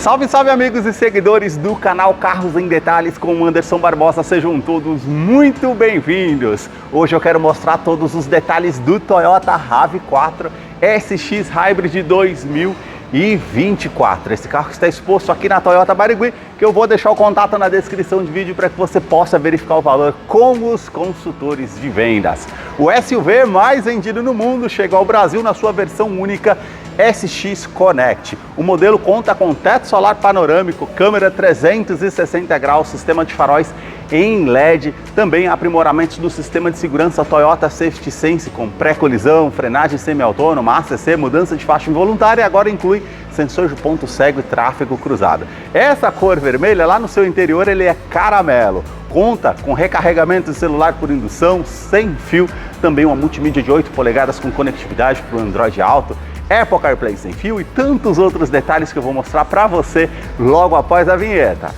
Salve, salve amigos e seguidores do canal Carros em Detalhes com o Anderson Barbosa, sejam todos muito bem-vindos. Hoje eu quero mostrar todos os detalhes do Toyota RAV4 SX Hybrid 2024. Esse carro está exposto aqui na Toyota Barigui, que eu vou deixar o contato na descrição de vídeo para que você possa verificar o valor com os consultores de vendas. O SUV mais vendido no mundo chegou ao Brasil na sua versão única SX Connect. O modelo conta com teto solar panorâmico, câmera 360 graus, sistema de faróis em LED, também aprimoramentos do sistema de segurança Toyota Safety Sense com pré-colisão, frenagem semi-autônoma, ACC, mudança de faixa involuntária e agora inclui sensor de ponto cego e tráfego cruzado. Essa cor vermelha lá no seu interior ele é caramelo. Conta com recarregamento de celular por indução, sem fio, também uma multimídia de 8 polegadas com conectividade para o Android Auto, Apple CarPlay sem fio e tantos outros detalhes que eu vou mostrar para você logo após a vinheta.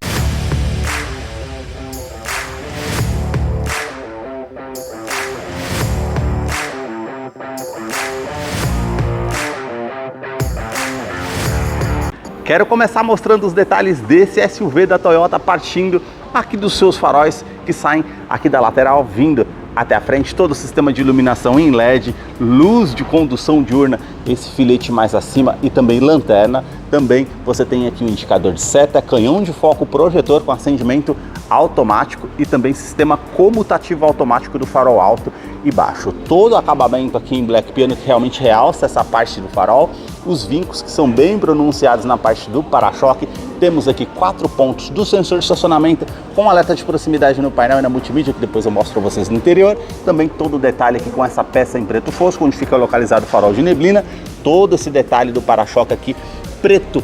Quero começar mostrando os detalhes desse SUV da Toyota, partindo aqui dos seus faróis que saem aqui da lateral, vindo até a frente, todo o sistema de iluminação em LED, luz de condução diurna, esse filete mais acima e também lanterna. Também você tem aqui um indicador de seta, canhão de foco, projetor com acendimento automático e também sistema comutativo automático do farol alto e baixo. Todo o acabamento aqui em Black Piano que realmente realça essa parte do farol, os vincos que são bem pronunciados na parte do para-choque. Temos aqui 4 pontos do sensor de estacionamento com alerta de proximidade no painel e na multimídia, que depois eu mostro para vocês no interior. Também todo o detalhe aqui com essa peça em preto fosco, onde fica localizado o farol de neblina. Todo esse detalhe do para-choque aqui preto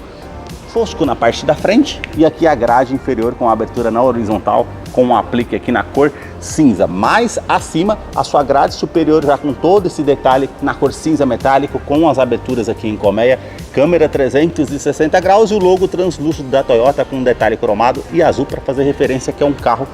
fosco na parte da frente e aqui a grade inferior com a abertura na horizontal com um aplique aqui na cor cinza. Mais acima a sua grade superior já com todo esse detalhe na cor cinza metálico com as aberturas aqui em colmeia, câmera 360 graus e o logo translúcido da Toyota com um detalhe cromado e azul para fazer referência que é um carro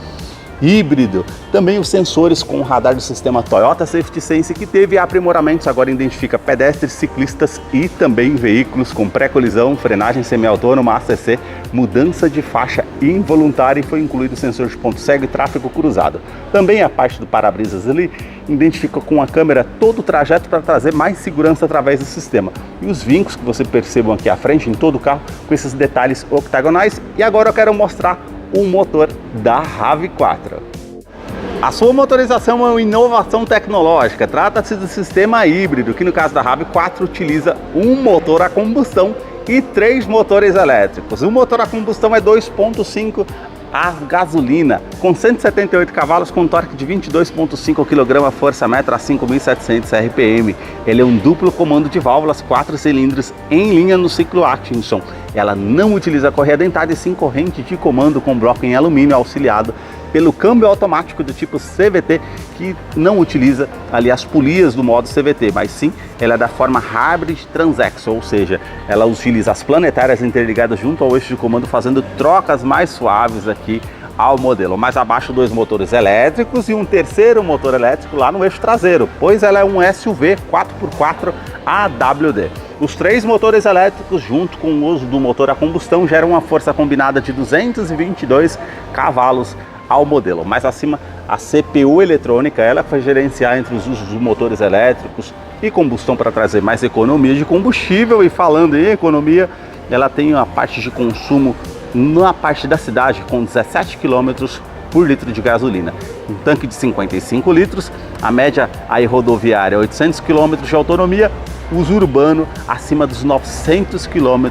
híbrido. Também os sensores com o radar do sistema Toyota Safety Sense, que teve aprimoramentos, agora identifica pedestres, ciclistas e também veículos com pré-colisão, frenagem semi-autônoma, ACC, mudança de faixa involuntária e foi incluído o sensor de ponto cego e tráfego cruzado. Também a parte do para-brisas ali identifica com a câmera todo o trajeto para trazer mais segurança através do sistema. E os vincos que você percebam aqui à frente em todo o carro com esses detalhes octagonais. E agora eu quero mostrar o motor da RAV4. A sua motorização é uma inovação tecnológica. Trata-se do sistema híbrido, que no caso da RAV4 utiliza um motor a combustão e 3 motores elétricos. O motor a combustão é 2.5 a gasolina, com 178 cavalos, com torque de 22.5 kg, força-metro a 5.700 RPM. Ele é um duplo comando de válvulas, 4 cilindros em linha no ciclo Atkinson. Ela não utiliza correia dentada e sim corrente de comando com bloco em alumínio auxiliado pelo câmbio automático do tipo CVT, que não utiliza ali as polias do modo CVT, mas sim ela é da forma Hybrid Transaxle, ou seja, ela utiliza as planetárias interligadas junto ao eixo de comando, fazendo trocas mais suaves aqui ao modelo. Mais abaixo, 2 motores elétricos e um terceiro motor elétrico lá no eixo traseiro, pois ela é um SUV 4x4 AWD. Os 3 motores elétricos, junto com o uso do motor a combustão, geram uma força combinada de 222 cavalos ao modelo. Mais acima, a CPU eletrônica, ela vai gerenciar entre os usos dos motores elétricos e combustão para trazer mais economia de combustível. E falando em economia, ela tem a parte de consumo na parte da cidade com 17 km por litro de gasolina. Um tanque de 55 litros, a média aí rodoviária é 800 km de autonomia, uso urbano acima dos 900 km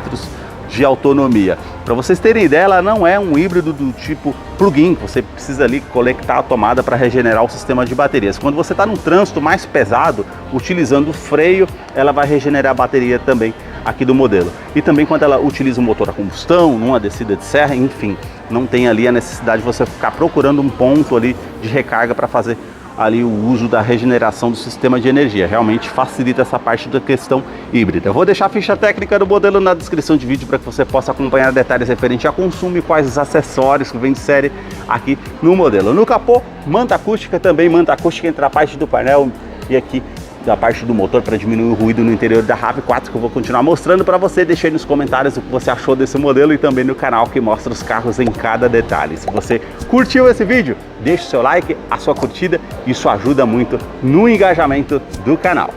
de autonomia. Para vocês terem ideia, ela não é um híbrido do tipo plug-in, você precisa ali conectar a tomada para regenerar o sistema de baterias. Quando você está num trânsito mais pesado, utilizando o freio, ela vai regenerar a bateria também aqui do modelo. E também quando ela utiliza o motor a combustão, numa descida de serra, enfim, não tem ali a necessidade de você ficar procurando um ponto ali de recarga para fazer ali o uso da regeneração do sistema de energia. Realmente facilita essa parte da questão híbrida. Eu vou deixar a ficha técnica do modelo na descrição de vídeo para que você possa acompanhar detalhes referentes a consumo e quais os acessórios que vem de série aqui no modelo. No capô, manta acústica também, manta acústica entre a parte do painel e aqui da parte do motor para diminuir o ruído no interior da RAV4, que eu vou continuar mostrando para você. Deixe aí nos comentários o que você achou desse modelo e também no canal que mostra os carros em cada detalhe. Se você curtiu esse vídeo, deixe o seu like, a sua curtida, isso ajuda muito no engajamento do canal.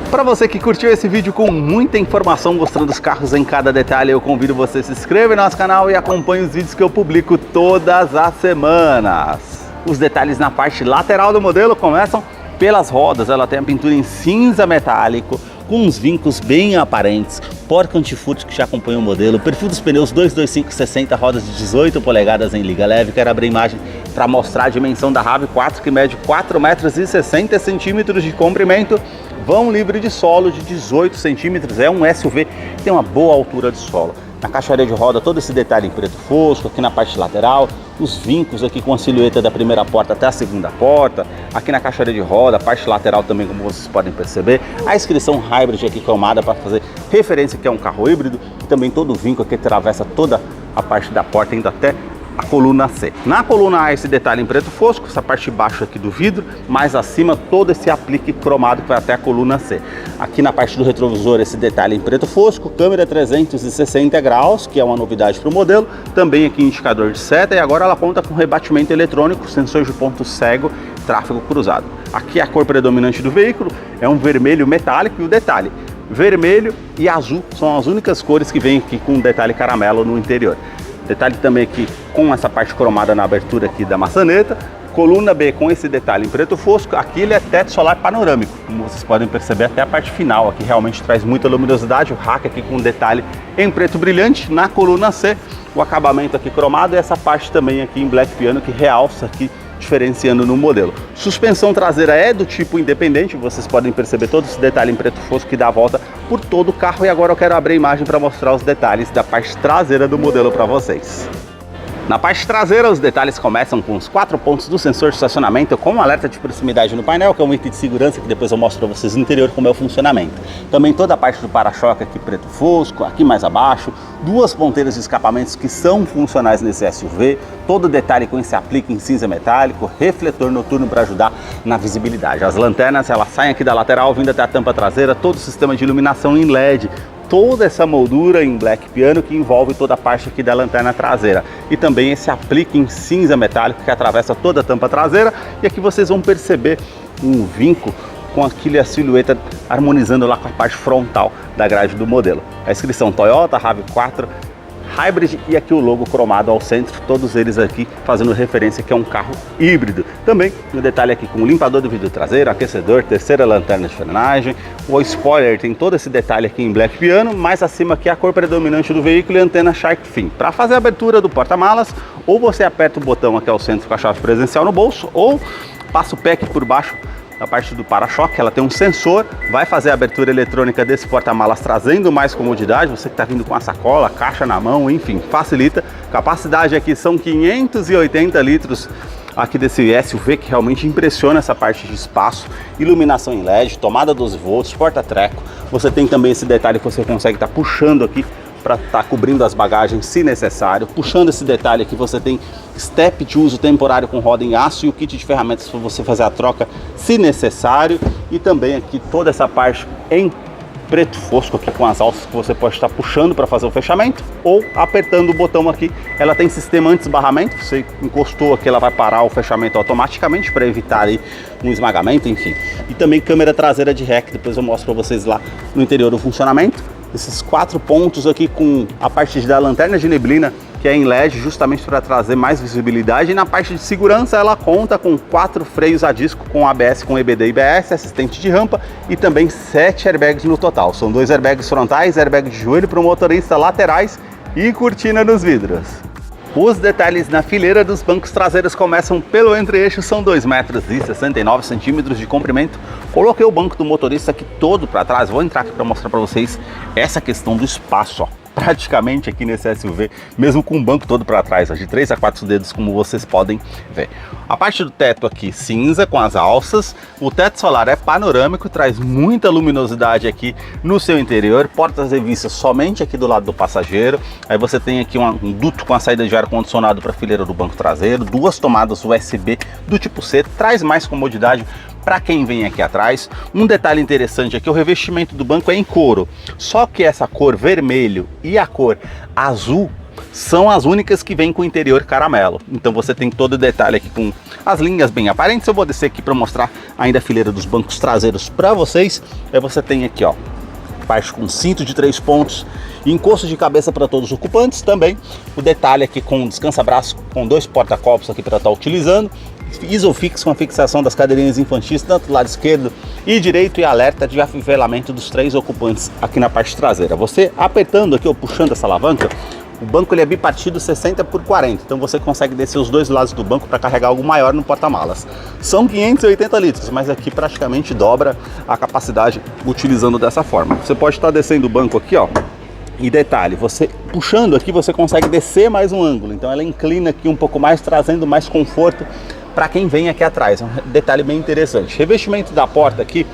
Para você que curtiu esse vídeo com muita informação mostrando os carros em cada detalhe, eu convido você a se inscrever no nosso canal e acompanhe os vídeos que eu publico todas as semanas. Os detalhes na parte lateral do modelo começam pelas rodas. Ela tem a pintura em cinza metálico, com uns vincos bem aparentes, porca antifurto que já acompanha o modelo, perfil dos pneus 225/60, rodas de 18 polegadas em liga leve. Quero abrir imagem para mostrar a dimensão da RAV4, que mede 4,60 metros de comprimento, vão livre de solo de 18 centímetros, é um SUV que tem uma boa altura de solo. Na caixaria de roda, todo esse detalhe em preto fosco, aqui na parte lateral, os vincos aqui com a silhueta da primeira porta até a segunda porta, aqui na caixaria de roda, a parte lateral também, como vocês podem perceber, a inscrição Hybrid aqui cromada para fazer referência que é um carro híbrido, e também todo o vinco aqui atravessa toda a parte da porta, indo até a coluna C. Na coluna A, esse detalhe em preto fosco, essa parte de baixo aqui do vidro, mais acima todo esse aplique cromado que vai até a coluna C. Aqui na parte do retrovisor, esse detalhe em preto fosco, câmera 360 graus, que é uma novidade para o modelo, também aqui indicador de seta, e agora ela conta com rebatimento eletrônico, sensor de ponto cego, tráfego cruzado. Aqui a cor predominante do veículo é um vermelho metálico, e o detalhe, vermelho e azul são as únicas cores que vêm aqui com um detalhe caramelo no interior. Detalhe também aqui com essa parte cromada na abertura aqui da maçaneta. Coluna B com esse detalhe em preto fosco. Aqui ele é teto solar panorâmico, como vocês podem perceber até a parte final aqui realmente traz muita luminosidade. O rack aqui com um detalhe em preto brilhante. Na coluna C, o acabamento aqui cromado e essa parte também aqui em black piano que realça aqui, diferenciando no modelo. Suspensão traseira é do tipo independente, vocês podem perceber todo esse detalhe em preto fosco que dá a volta por todo o carro. E agora eu quero abrir a imagem para mostrar os detalhes da parte traseira do modelo para vocês. Na parte traseira, os detalhes começam com os 4 pontos do sensor de estacionamento com um alerta de proximidade no painel, que é um item de segurança que depois eu mostro para vocês no interior como é o funcionamento. Também toda a parte do para-choque aqui preto fosco, aqui mais abaixo, 2 ponteiras de escapamentos que são funcionais nesse SUV, todo detalhe com esse aplique em cinza metálico, refletor noturno para ajudar na visibilidade. As lanternas, elas saem aqui da lateral, vindo até a tampa traseira, todo o sistema de iluminação em LED, toda essa moldura em black piano que envolve toda a parte aqui da lanterna traseira e também esse aplique em cinza metálico que atravessa toda a tampa traseira. E aqui vocês vão perceber um vinco com aquele a silhueta harmonizando lá com a parte frontal da grade do modelo. A inscrição Toyota RAV4 Hybrid e aqui o logo cromado ao centro, todos eles aqui fazendo referência que é um carro híbrido. Também no detalhe aqui com o limpador do vidro traseiro, aquecedor, terceira lanterna de frenagem, o spoiler tem todo esse detalhe aqui em black piano, mais acima aqui a cor predominante do veículo e a antena Shark Fin. Para fazer a abertura do porta-malas, ou você aperta o botão aqui ao centro com a chave presencial no bolso, ou passa o pé aqui por baixo na parte do para-choque. Ela tem um sensor, vai fazer a abertura eletrônica desse porta-malas, trazendo mais comodidade. Você que está vindo com a sacola, caixa na mão, enfim, facilita. Capacidade aqui são 580 litros aqui desse SUV, que realmente impressiona essa parte de espaço. Iluminação em LED, tomada 12 volts, porta-treco. Você tem também esse detalhe que você consegue estar puxando aqui para estar cobrindo as bagagens se necessário. Puxando esse detalhe aqui, você tem step de uso temporário com roda em aço e o kit de ferramentas para você fazer a troca se necessário. E também aqui toda essa parte em preto fosco aqui com as alças que você pode estar puxando para fazer o fechamento ou apertando o botão aqui. Ela tem sistema anti-esbarramento, você encostou aqui, ela vai parar o fechamento automaticamente para evitar aí um esmagamento, enfim. E também câmera traseira de ré, que depois eu mostro para vocês lá no interior do funcionamento. Esses 4 pontos aqui com a parte da lanterna de neblina, que é em LED, justamente para trazer mais visibilidade. E na parte de segurança ela conta com 4 freios a disco com ABS, com EBD e IBS, assistente de rampa e também 7 airbags no total. São 2 airbags frontais, airbag de joelho para o motorista, laterais e cortina nos vidros. Os detalhes na fileira dos bancos traseiros começam pelo entre-eixo, são 2,69 metros de comprimento. Coloquei o banco do motorista aqui todo para trás, vou entrar aqui para mostrar para vocês essa questão do espaço, ó. Praticamente aqui nesse SUV, mesmo com o banco todo para trás, ó, de 3 a 4 dedos, como vocês podem ver. A parte do teto aqui cinza com as alças, o teto solar é panorâmico, traz muita luminosidade aqui no seu interior, portas revistas somente aqui do lado do passageiro. Aí você tem aqui um duto com a saída de ar-condicionado para a fileira do banco traseiro, 2 tomadas USB do tipo C, traz mais comodidade para quem vem aqui atrás. Um detalhe interessante é que o revestimento do banco é em couro, só que essa cor vermelho e a cor azul são as únicas que vêm com o interior caramelo. Então você tem todo o detalhe aqui com as linhas bem aparentes. Eu vou descer aqui para mostrar ainda a fileira dos bancos traseiros para vocês. Aí você tem aqui, ó, parte com cinto de 3 pontos, encosto de cabeça para todos os ocupantes também. O detalhe aqui com descansa-braço com 2 porta-copos aqui para estar utilizando. Isofix com a fixação das cadeirinhas infantis, tanto do lado esquerdo e direito, e alerta de afivelamento dos 3 ocupantes aqui na parte traseira. Você apertando aqui ou puxando essa alavanca, o banco ele é bipartido 60 por 40, então você consegue descer os 2 lados do banco para carregar algo maior no porta-malas. São 580 litros, mas aqui praticamente dobra a capacidade utilizando dessa forma. Você pode estar descendo o banco aqui, ó, e detalhe, você puxando aqui você consegue descer mais um ângulo, então ela inclina aqui um pouco mais, trazendo mais conforto para quem vem aqui atrás. É um detalhe bem interessante. O revestimento da porta aqui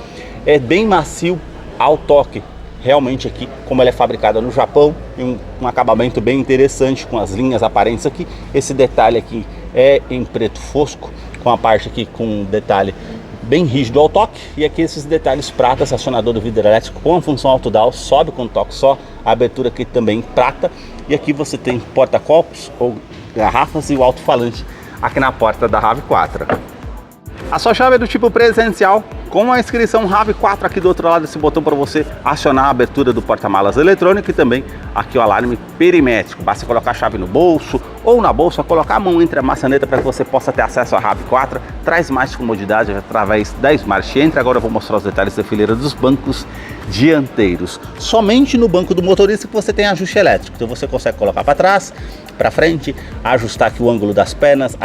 é bem macio ao toque. Realmente aqui, como ela é fabricada no Japão, tem um acabamento bem interessante com as linhas aparentes aqui. Esse detalhe aqui é em preto fosco, com a parte aqui com um detalhe bem rígido ao toque. E aqui esses detalhes prata, acionador do vidro elétrico com a função auto-down, sobe com toque só. A abertura aqui também prata. E aqui você tem porta-copos ou garrafas e o alto-falante aqui na porta da RAV4. A sua chave é do tipo presencial, com a inscrição RAV4 aqui do outro lado, esse botão para você acionar a abertura do porta-malas eletrônico, e também aqui o alarme perimétrico. Basta colocar a chave no bolso ou na bolsa, colocar a mão entre a maçaneta para que você possa ter acesso à RAV4. Traz mais comodidade através da Smart Entry. Agora eu vou mostrar os detalhes da fileira dos bancos dianteiros. Somente no banco do motorista que você tem ajuste elétrico, então você consegue colocar para trás, para frente, ajustar aqui o ângulo das pernas,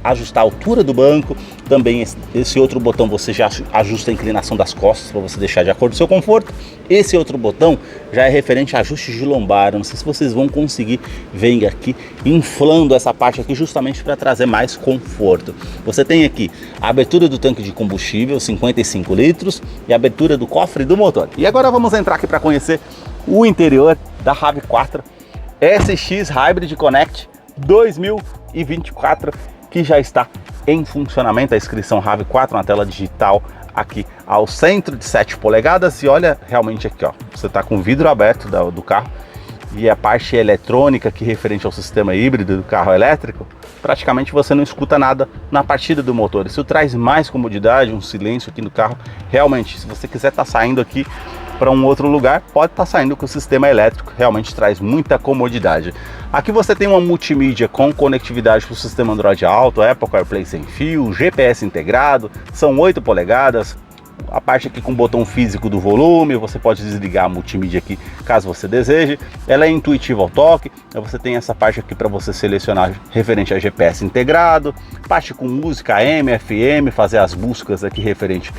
ajustar a altura do banco. Também esse outro botão você já ajusta a inclinação das costas para você deixar de acordo com o seu conforto. Esse outro botão já é referente a ajustes de lombar. Eu não sei se vocês vão conseguir ver aqui, inflando essa parte aqui justamente para trazer mais conforto. Você tem aqui a abertura do tanque de combustível, 55 litros, e a abertura do cofre do motor. E agora vamos entrar aqui para conhecer o interior da RAV4 SX Hybrid Connect 2024, que já está em funcionamento. A inscrição RAV4 na tela digital aqui ao centro de 7 polegadas. E olha, realmente aqui, ó, você está com o vidro aberto do carro, e a parte eletrônica aqui referente ao sistema híbrido do carro elétrico, praticamente você não escuta nada na partida do motor. Isso traz mais comodidade, um silêncio aqui no carro. Realmente, se você quiser estar saindo aqui para um outro lugar, pode estar saindo com o sistema elétrico, realmente traz muita comodidade. Aqui você tem uma multimídia com conectividade para o sistema Android Auto, Apple CarPlay sem fio, GPS integrado, são 8 polegadas, a parte aqui com o botão físico do volume, você pode desligar a multimídia aqui caso você deseje. Ela é intuitiva ao toque. Você tem essa parte aqui para você selecionar referente a GPS integrado, parte com música AM, FM, fazer as buscas aqui referente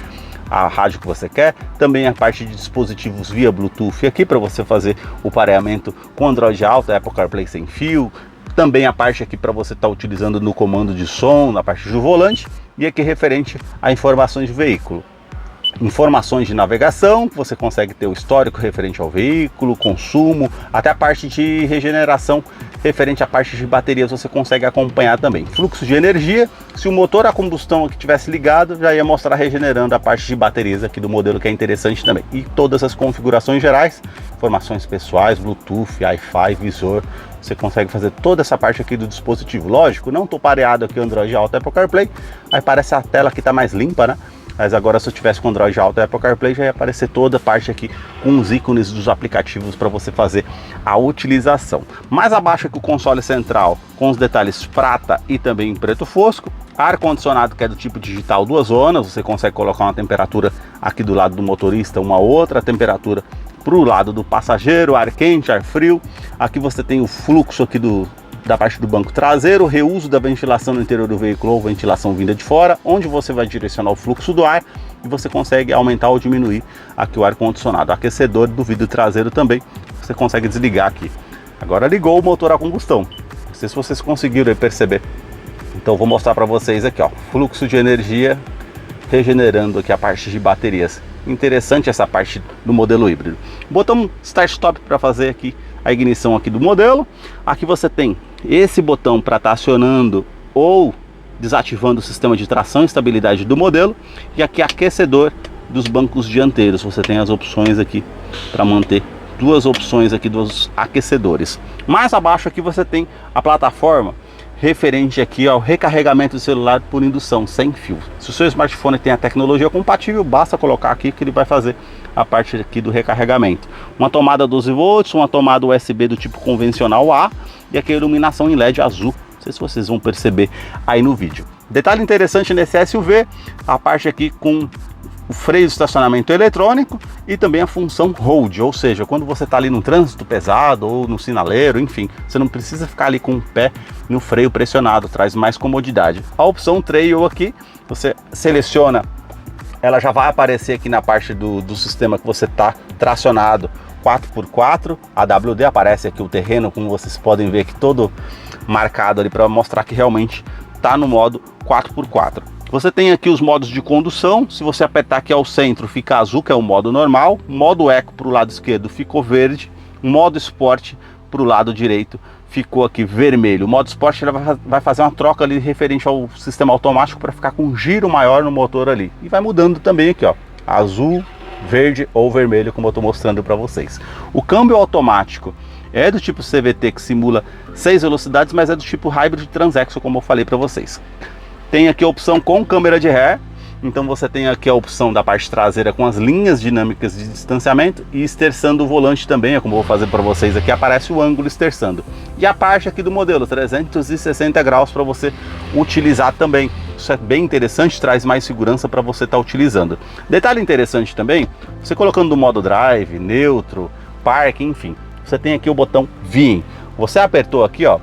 a rádio que você quer. Também a parte de dispositivos via Bluetooth aqui para você fazer o pareamento com Android Auto, Apple CarPlay sem fio. Também a parte aqui para você estar utilizando no comando de som, na parte do volante. E aqui referente a informações de veículo. Informações de navegação, você consegue ter o histórico referente ao veículo, consumo, até a parte de regeneração referente à parte de baterias você consegue acompanhar também. Fluxo de energia, se o motor a combustão aqui tivesse ligado, já ia mostrar regenerando a parte de baterias aqui do modelo, que é interessante também. E todas as configurações gerais, informações pessoais, Bluetooth, Wi-Fi, visor, você consegue fazer toda essa parte aqui do dispositivo. Lógico, não estou pareado aqui Android Auto, Apple CarPlay, aí parece a tela que está mais limpa, né? Mas agora, se eu tivesse com Android Auto e Apple CarPlay, já ia aparecer toda a parte aqui com os ícones dos aplicativos para você fazer a utilização. Mais abaixo aqui o console central com os detalhes prata e também em preto fosco. Ar-condicionado que é do tipo digital 2 zonas, você consegue colocar uma temperatura aqui do lado do motorista, uma outra temperatura para o lado do passageiro, ar quente, ar frio. Aqui você tem o fluxo aqui da parte do banco traseiro, reuso da ventilação no interior do veículo ou ventilação vinda de fora, onde você vai direcionar o fluxo do ar e você consegue aumentar ou diminuir aqui o ar-condicionado. Aquecedor do vidro traseiro também, você consegue desligar aqui. Agora ligou o motor a combustão, não sei se vocês conseguiram perceber. Então vou mostrar para vocês aqui, ó, fluxo de energia regenerando aqui a parte de baterias. Interessante essa parte do modelo híbrido. Botão Start Stop para fazer aqui a ignição aqui do modelo. Aqui você tem esse botão para estar acionando ou desativando o sistema de tração e estabilidade do modelo. E aqui aquecedor dos bancos dianteiros. Você tem as opções aqui para manter duas opções aqui dos aquecedores. Mais abaixo aqui você tem a plataforma referente aqui ao recarregamento do celular por indução sem fio. Se o seu smartphone tem a tecnologia compatível, basta colocar aqui que ele vai fazer a parte aqui do recarregamento. Uma tomada 12 volts, uma tomada USB do tipo convencional A e aqui a iluminação em LED azul. Não sei se vocês vão perceber aí no vídeo. Detalhe interessante nesse SUV, a parte aqui com o freio de estacionamento eletrônico e também a função hold, ou seja, quando você está ali no trânsito pesado ou no sinaleiro, enfim, você não precisa ficar ali com o pé no freio pressionado, traz mais comodidade. A opção Trail aqui, você seleciona, ela já vai aparecer aqui na parte do sistema que você está tracionado 4x4, a AWD aparece aqui o terreno, como vocês podem ver aqui todo marcado ali para mostrar que realmente está no modo 4x4. Você tem aqui os modos de condução. Se você apertar aqui ao centro fica azul, que é o modo normal. Modo Eco para o lado esquerdo ficou verde. Modo Sport para o lado direito ficou aqui vermelho. O modo Sport vai fazer uma troca ali referente ao sistema automático para ficar com um giro maior no motor ali. E vai mudando também aqui, ó, azul, verde ou vermelho, como eu estou mostrando para vocês. O câmbio automático é do tipo CVT, que simula 6 velocidades, mas é do tipo Hybrid Transaxle, como eu falei para vocês. Tem aqui a opção com câmera de ré, então você tem aqui a opção da parte traseira com as linhas dinâmicas de distanciamento e esterçando o volante também, como eu vou fazer para vocês aqui, aparece o ângulo esterçando. E a parte aqui do modelo, 360 graus para você utilizar também. Isso é bem interessante, traz mais segurança para você estar utilizando. Detalhe interessante também, você colocando no modo drive, neutro, park, enfim, você tem aqui o botão VIN. Você apertou aqui, ó,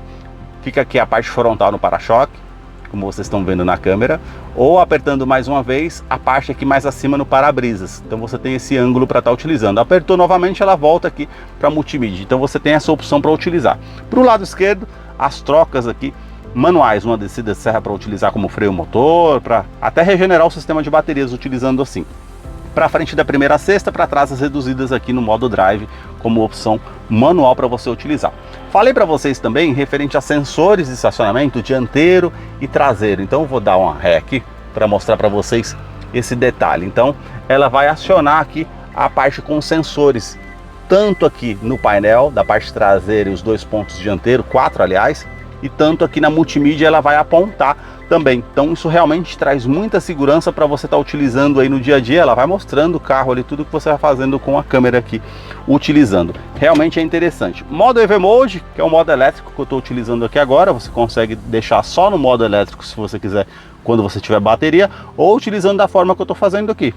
fica aqui a parte frontal no para-choque, como vocês estão vendo na câmera, ou apertando mais uma vez a parte aqui mais acima no para-brisas. Então você tem esse ângulo para estar utilizando. Apertou novamente, ela volta aqui para multimídia. Então você tem essa opção para utilizar. Para o lado esquerdo, as trocas aqui manuais, uma descida de serra para utilizar como freio motor, para até regenerar o sistema de baterias utilizando assim. Para frente da primeira a sexta, para trás as reduzidas aqui no modo drive como opção manual para você utilizar. Falei para vocês também referente a sensores de estacionamento dianteiro e traseiro. Então eu vou dar uma ré aqui para mostrar para vocês esse detalhe. Então ela vai acionar aqui a parte com sensores, tanto aqui no painel da parte traseira e os dois pontos dianteiro, 4 aliás, e tanto aqui na multimídia ela vai apontar também. Então isso realmente traz muita segurança para você estar utilizando aí no dia a dia. Ela vai mostrando o carro ali, tudo que você vai fazendo com a câmera aqui utilizando. Realmente é interessante. Modo EV Mode, que é o modo elétrico que eu estou utilizando aqui agora, você consegue deixar só no modo elétrico se você quiser, quando você tiver bateria, ou utilizando da forma que eu estou fazendo aqui,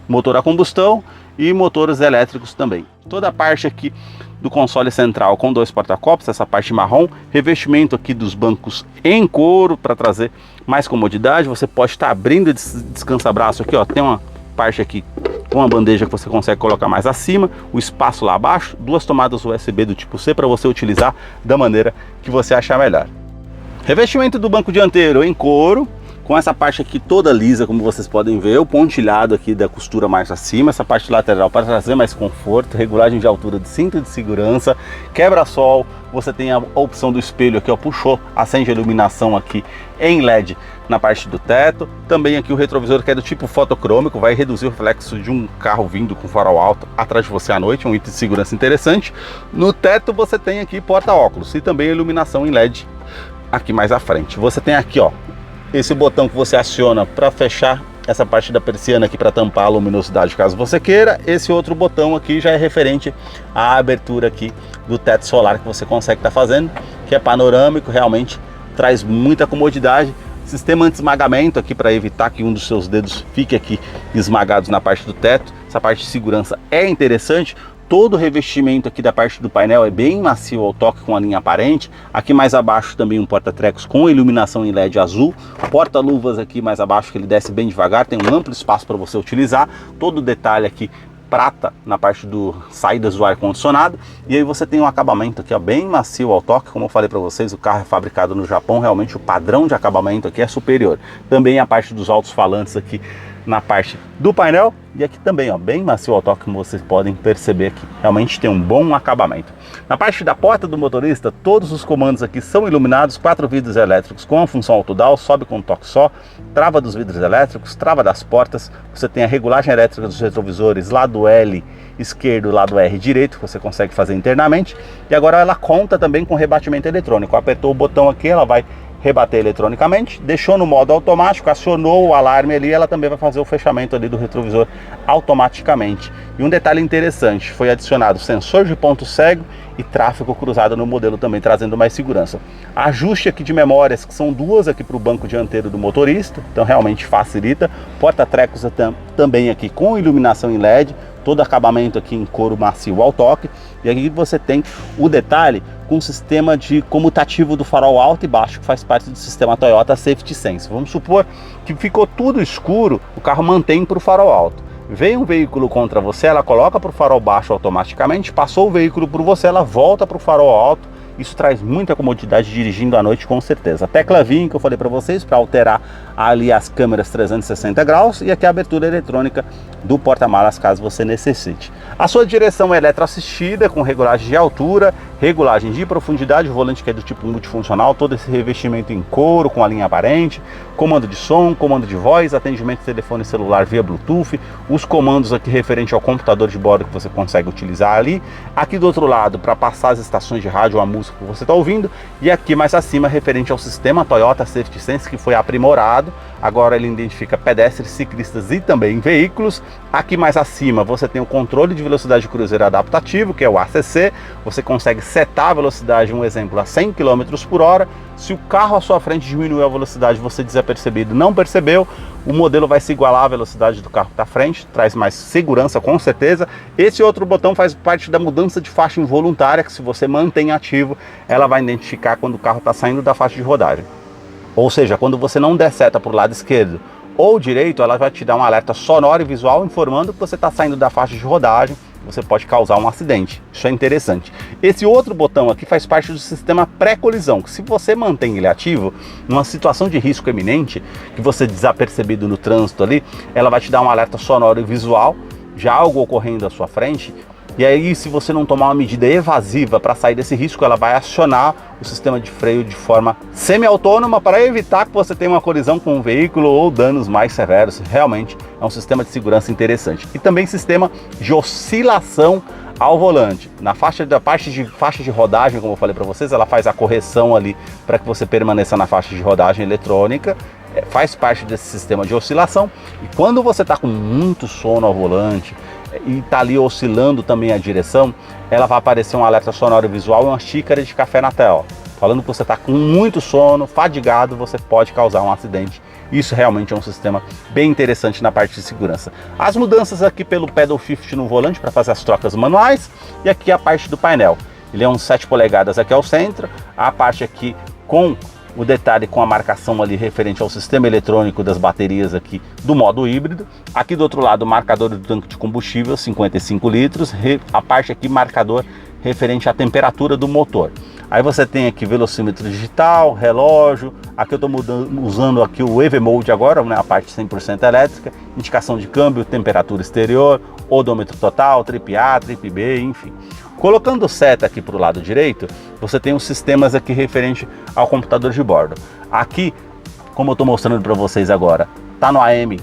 motor a combustão e motores elétricos também. Toda a parte aqui do console central com 2 porta-copos, essa parte marrom, revestimento aqui dos bancos em couro para trazer mais comodidade. Você pode estar abrindo e descansa-braço aqui, ó, tem uma parte aqui com uma bandeja que você consegue colocar mais acima, o espaço lá abaixo, 2 tomadas USB do tipo C para você utilizar da maneira que você achar melhor. Revestimento do banco dianteiro em couro, com essa parte aqui toda lisa, como vocês podem ver, o pontilhado aqui da costura mais acima, essa parte lateral para trazer mais conforto, regulagem de altura de cinto de segurança, quebra-sol, você tem a opção do espelho aqui, ó, puxou, acende a iluminação aqui em LED na parte do teto, também aqui o retrovisor que é do tipo fotocrômico, vai reduzir o reflexo de um carro vindo com farol alto atrás de você à noite, um item de segurança interessante. No teto você tem aqui porta-óculos e também a iluminação em LED aqui mais à frente. Você tem aqui, ó, esse botão que você aciona para fechar essa parte da persiana aqui para tampar a luminosidade caso você queira. Esse outro botão aqui já é referente à abertura aqui do teto solar que você consegue estar fazendo, que é panorâmico, realmente traz muita comodidade. Sistema anti-esmagamento aqui para evitar que um dos seus dedos fique aqui esmagados na parte do teto. Essa parte de segurança é interessante. Todo o revestimento aqui da parte do painel é bem macio ao toque, com a linha aparente. Aqui mais abaixo também um porta-trecos com iluminação em LED azul. Porta-luvas aqui mais abaixo que ele desce bem devagar, tem um amplo espaço para você utilizar. Todo o detalhe aqui prata na parte do saídas do ar-condicionado. E aí você tem um acabamento aqui, ó, bem macio ao toque. Como eu falei para vocês, o carro é fabricado no Japão, realmente o padrão de acabamento aqui é superior. Também a parte dos alto-falantes aqui na parte do painel. E aqui também, ó, bem macio ao toque, como vocês podem perceber aqui. Realmente tem um bom acabamento. Na parte da porta do motorista, todos os comandos aqui são iluminados, 4 vidros elétricos com a função autodial, sobe com um toque só, trava dos vidros elétricos, trava das portas. Você tem a regulagem elétrica dos retrovisores, lado L esquerdo, lado R direito, que você consegue fazer internamente. E agora ela conta também com rebatimento eletrônico. Apertou o botão aqui, ela vai rebater eletronicamente, deixou no modo automático, acionou o alarme ali, ela também vai fazer o fechamento ali do retrovisor automaticamente. E um detalhe interessante, foi adicionado sensor de ponto cego e tráfego cruzado no modelo também, trazendo mais segurança. Ajuste aqui de memórias, que são 2 aqui para o banco dianteiro do motorista, então realmente facilita. Porta-trecos também aqui com iluminação em LED, todo acabamento aqui em couro macio ao toque. E aqui você tem o detalhe com o sistema de comutativo do farol alto e baixo, que faz parte do sistema Toyota Safety Sense. Vamos supor que ficou tudo escuro, o carro mantém para o farol alto. Veio um veículo contra você, ela coloca para o farol baixo automaticamente, passou o veículo por você, ela volta para o farol alto. Isso traz muita comodidade dirigindo à noite, com certeza. A tecla VIN que eu falei para vocês, para alterar ali as câmeras 360 graus, e aqui a abertura eletrônica do porta-malas, caso você necessite. A sua direção é eletroassistida, com regulagem de altura, regulagem de profundidade, o volante que é do tipo multifuncional, todo esse revestimento em couro, com a linha aparente, comando de som, comando de voz, atendimento de telefone celular via Bluetooth, os comandos aqui referente ao computador de bordo que você consegue utilizar ali. Aqui do outro lado, para passar as estações de rádio, a música que você está ouvindo, e aqui mais acima referente ao sistema Toyota Safety Sense, que foi aprimorado. Agora ele identifica pedestres, ciclistas e também veículos. Aqui mais acima você tem o controle de velocidade cruzeiro adaptativo, que é o ACC. Você consegue setar a velocidade, um exemplo, a 100 km por hora. Se o carro à sua frente diminuiu a velocidade, você desapercebido não percebeu, o modelo vai se igualar à velocidade do carro que está à frente, traz mais segurança com certeza. Esse outro botão faz parte da mudança de faixa involuntária, que se você mantém ativo, ela vai identificar quando o carro está saindo da faixa de rodagem. Ou seja, quando você não der seta para o lado esquerdo ou direito, ela vai te dar um alerta sonoro e visual informando que você está saindo da faixa de rodagem. Você pode causar um acidente, isso é interessante. Esse outro botão aqui faz parte do sistema pré-colisão, que se você mantém ele ativo, numa situação de risco eminente, que você desapercebido no trânsito ali, ela vai te dar um alerta sonoro e visual, já algo ocorrendo à sua frente. E aí, se você não tomar uma medida evasiva para sair desse risco, ela vai acionar o sistema de freio de forma semi-autônoma para evitar que você tenha uma colisão com um veículo ou danos mais severos. Realmente é um sistema de segurança interessante. E também sistema de oscilação ao volante. Na faixa de rodagem, como eu falei para vocês, ela faz a correção ali para que você permaneça na faixa de rodagem eletrônica. Faz parte desse sistema de oscilação. E quando você está com muito sono ao volante e está ali oscilando também a direção, ela vai aparecer um alerta sonoro visual e uma xícara de café na tela, falando que você está com muito sono, fadigado, você pode causar um acidente. Isso realmente é um sistema bem interessante na parte de segurança. As mudanças aqui pelo pedal shift no volante para fazer as trocas manuais, e aqui a parte do painel. Ele é uns 7 polegadas aqui ao centro, a parte aqui com o detalhe com a marcação ali referente ao sistema eletrônico das baterias aqui do modo híbrido. Aqui do outro lado, o marcador do tanque de combustível, 55 litros. A parte aqui, marcador referente à temperatura do motor. Aí você tem aqui velocímetro digital, relógio. Aqui eu estou usando aqui o EV Mode agora, né, a parte 100% elétrica. Indicação de câmbio, temperatura exterior, odômetro total, trip A, trip B, enfim. Colocando seta aqui para o lado direito, você tem os sistemas aqui referente ao computador de bordo. Aqui, como eu estou mostrando para vocês agora, está no AM,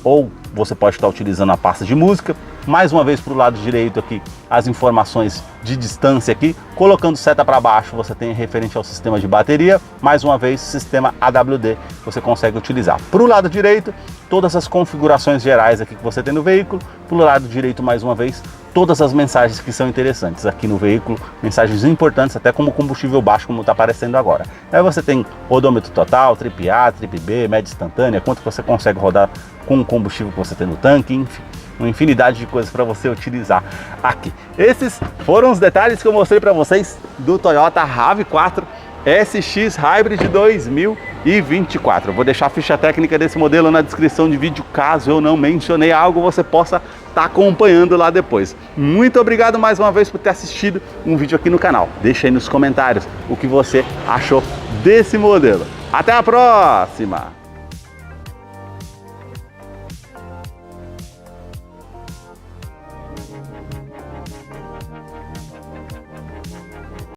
ou você pode estar utilizando a pasta de música. Mais uma vez para o lado direito aqui, as informações de distância aqui. Colocando seta para baixo, você tem referente ao sistema de bateria. Mais uma vez, sistema AWD, você consegue utilizar. Para o lado direito, todas as configurações gerais aqui que você tem no veículo. Para o lado direito, mais uma vez, todas as mensagens que são interessantes aqui no veículo, mensagens importantes, até como combustível baixo, como está aparecendo agora. Aí você tem odômetro total, trip A, trip B, média instantânea, quanto você consegue rodar com o combustível que você tem no tanque, enfim, uma infinidade de coisas para você utilizar aqui. Esses foram os detalhes que eu mostrei para vocês do Toyota RAV4 SX Hybrid 2024. Eu vou deixar a ficha técnica desse modelo na descrição de vídeo, caso eu não mencionei algo, você possa estar acompanhando lá depois. Muito obrigado mais uma vez por ter assistido um vídeo aqui no canal. Deixa aí nos comentários o que você achou desse modelo. Até a próxima!